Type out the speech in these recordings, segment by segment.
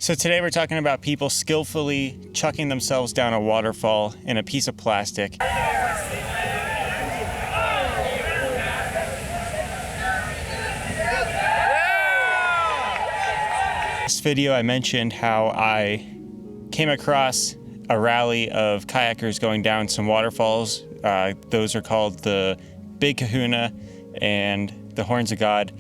So today we're talking about people skillfully chucking themselves down a waterfall in a piece of plastic. This video I mentioned how I came across a rally of kayakers going down some waterfalls. Those are called the Big Kahuna and the Horns of God.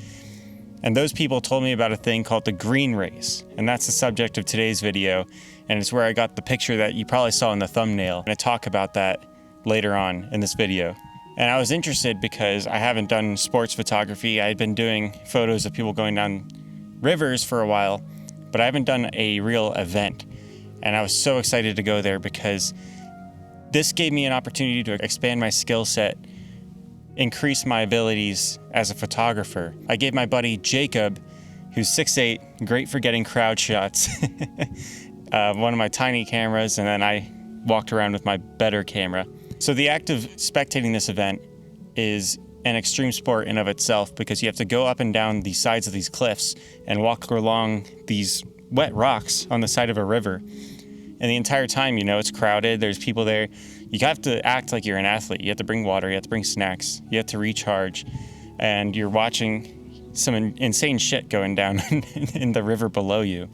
And those people told me about a thing called the green race. And that's the subject of today's video. And it's where I got the picture that you probably saw in the thumbnail. I'm gonna talk about that later on in this video. And I was interested because I haven't done sports photography. I had been doing photos of people going down rivers for a while, but I haven't done a real event. And I was so excited to go there because this gave me an opportunity to expand my skill set, increase my abilities as a photographer. I gave my buddy Jacob, who's 6'8", great for getting crowd shots, one of my tiny cameras, and then I walked around with my better camera. So the act of spectating this event is an extreme sport in of itself because you have to go up and down the sides of these cliffs and walk along these wet rocks on the side of a river. And the entire time, you know, it's crowded, there's people there. You have to act like you're an athlete. You have to bring water, you have to bring snacks, you have to recharge, and you're watching some insane shit going down in the river below you.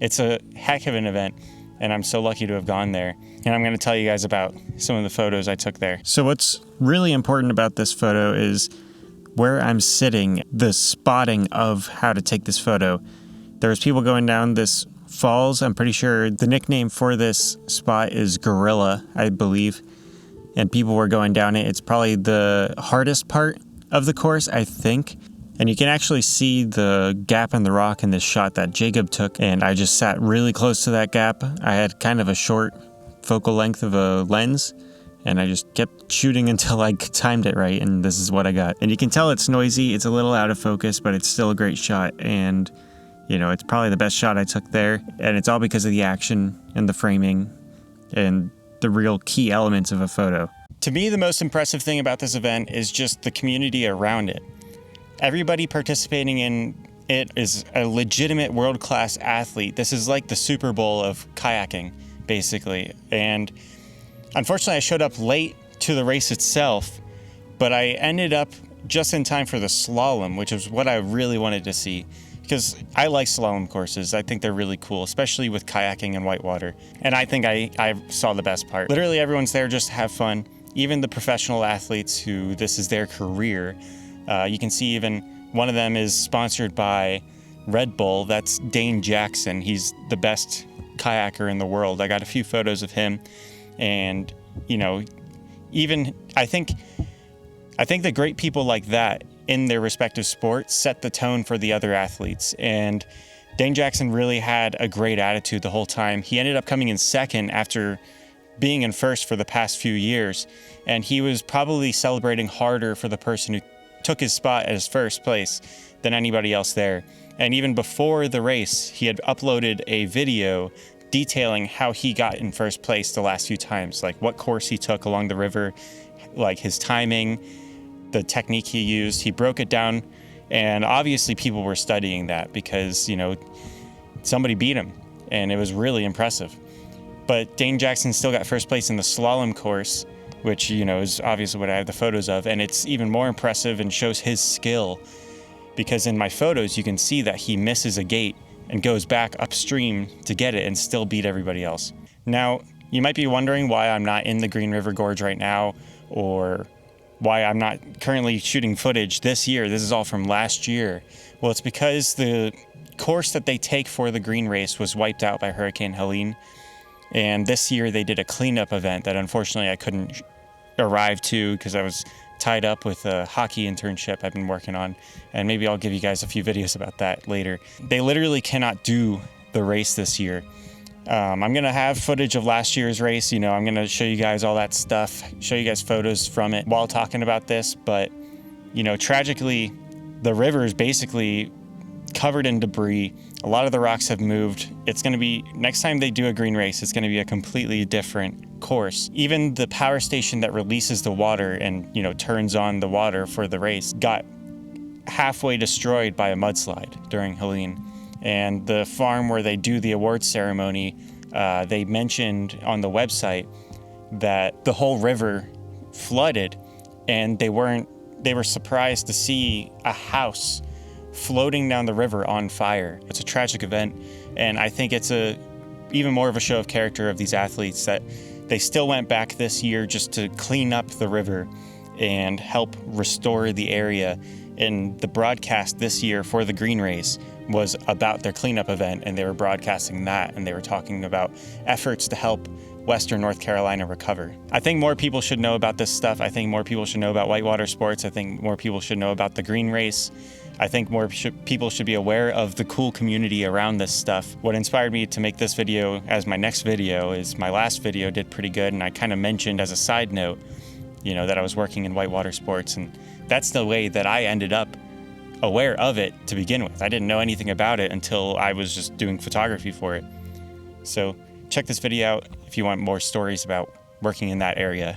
It's a heck of an event, and I'm so lucky to have gone there. And I'm gonna tell you guys about some of the photos I took there. So what's really important about this photo is where I'm sitting, the spotting of how to take this photo. There's people going down this falls. I'm pretty sure the nickname for this spot is Gorilla, I believe. And people were going down it. It's probably the hardest part of the course, I think. And you can actually see the gap in the rock in this shot that Jacob took. And I just sat really close to that gap. I had kind of a short focal length of a lens. And I just kept shooting until I timed it right. And this is what I got. And you can tell it's noisy. It's a little out of focus, but it's still a great shot. And you know, it's probably the best shot I took there, and it's all because of the action and the framing and the real key elements of a photo. To me, the most impressive thing about this event is just the community around it. Everybody participating in it is a legitimate world-class athlete. This is like the Super Bowl of kayaking, basically. And unfortunately, I showed up late to the race itself, but I ended up just in time for the slalom, which is what I really wanted to see. Because I like slalom courses. I think they're really cool, especially with kayaking and whitewater. And I think I saw the best part. Literally everyone's there just to have fun. Even the professional athletes who this is their career. You can see even one of them is sponsored by Red Bull. That's Dane Jackson. He's the best kayaker in the world. I got a few photos of him. And, you know, even I think that great people like that in their respective sports set the tone for the other athletes. And Dane Jackson really had a great attitude the whole time. He ended up coming in second after being in first for the past few years. And he was probably celebrating harder for the person who took his spot as first place than anybody else there. And even before the race, he had uploaded a video detailing how he got in first place the last few times, like what course he took along the river, like his timing, the technique he used. He broke it down, and obviously people were studying that because, you know, somebody beat him, and it was really impressive. But Dane Jackson still got first place in the slalom course, which, you know, is obviously what I have the photos of, and it's even more impressive and shows his skill because in my photos you can see that he misses a gate and goes back upstream to get it and still beat everybody else. Now, you might be wondering why I'm not in the Green River Gorge right now, or why I'm not currently shooting footage this year. This is all from last year. Well, it's because the course that they take for the green race was wiped out by Hurricane Helene. And this year they did a cleanup event that unfortunately I couldn't arrive to because I was tied up with a hockey internship I've been working on. And maybe I'll give you guys a few videos about that later. They literally cannot do the race this year. I'm gonna have footage of last year's race. You know, I'm gonna show you guys all that stuff, show you guys photos from it while talking about this. But, you know, tragically, the river is basically covered in debris. A lot of the rocks have moved. It's gonna be, next time they do a green race, it's gonna be a completely different course. Even the power station that releases the water and, you know, turns on the water for the race got halfway destroyed by a mudslide during Helene. And the farm where they do the awards ceremony, they mentioned on the website that the whole river flooded, and they were surprised to see a house floating down the river on fire. It's a tragic event, and I think it's even more of a show of character of these athletes that they still went back this year just to clean up the river and help restore the area. And the broadcast this year for the Green Race was about their cleanup event, and they were broadcasting that, and they were talking about efforts to help Western North Carolina recover. I think more people should know about this stuff. I think more people should know about whitewater sports. I think more people should know about the Green Race. I think more people should be aware of the cool community around this stuff. What inspired me to make this video as my next video is my last video did pretty good, and I kind of mentioned as a side note, that I was working in whitewater sports, and that's the way that I ended up aware of it to begin with. I didn't know anything about it until I was just doing photography for it. So check this video out if you want more stories about working in that area.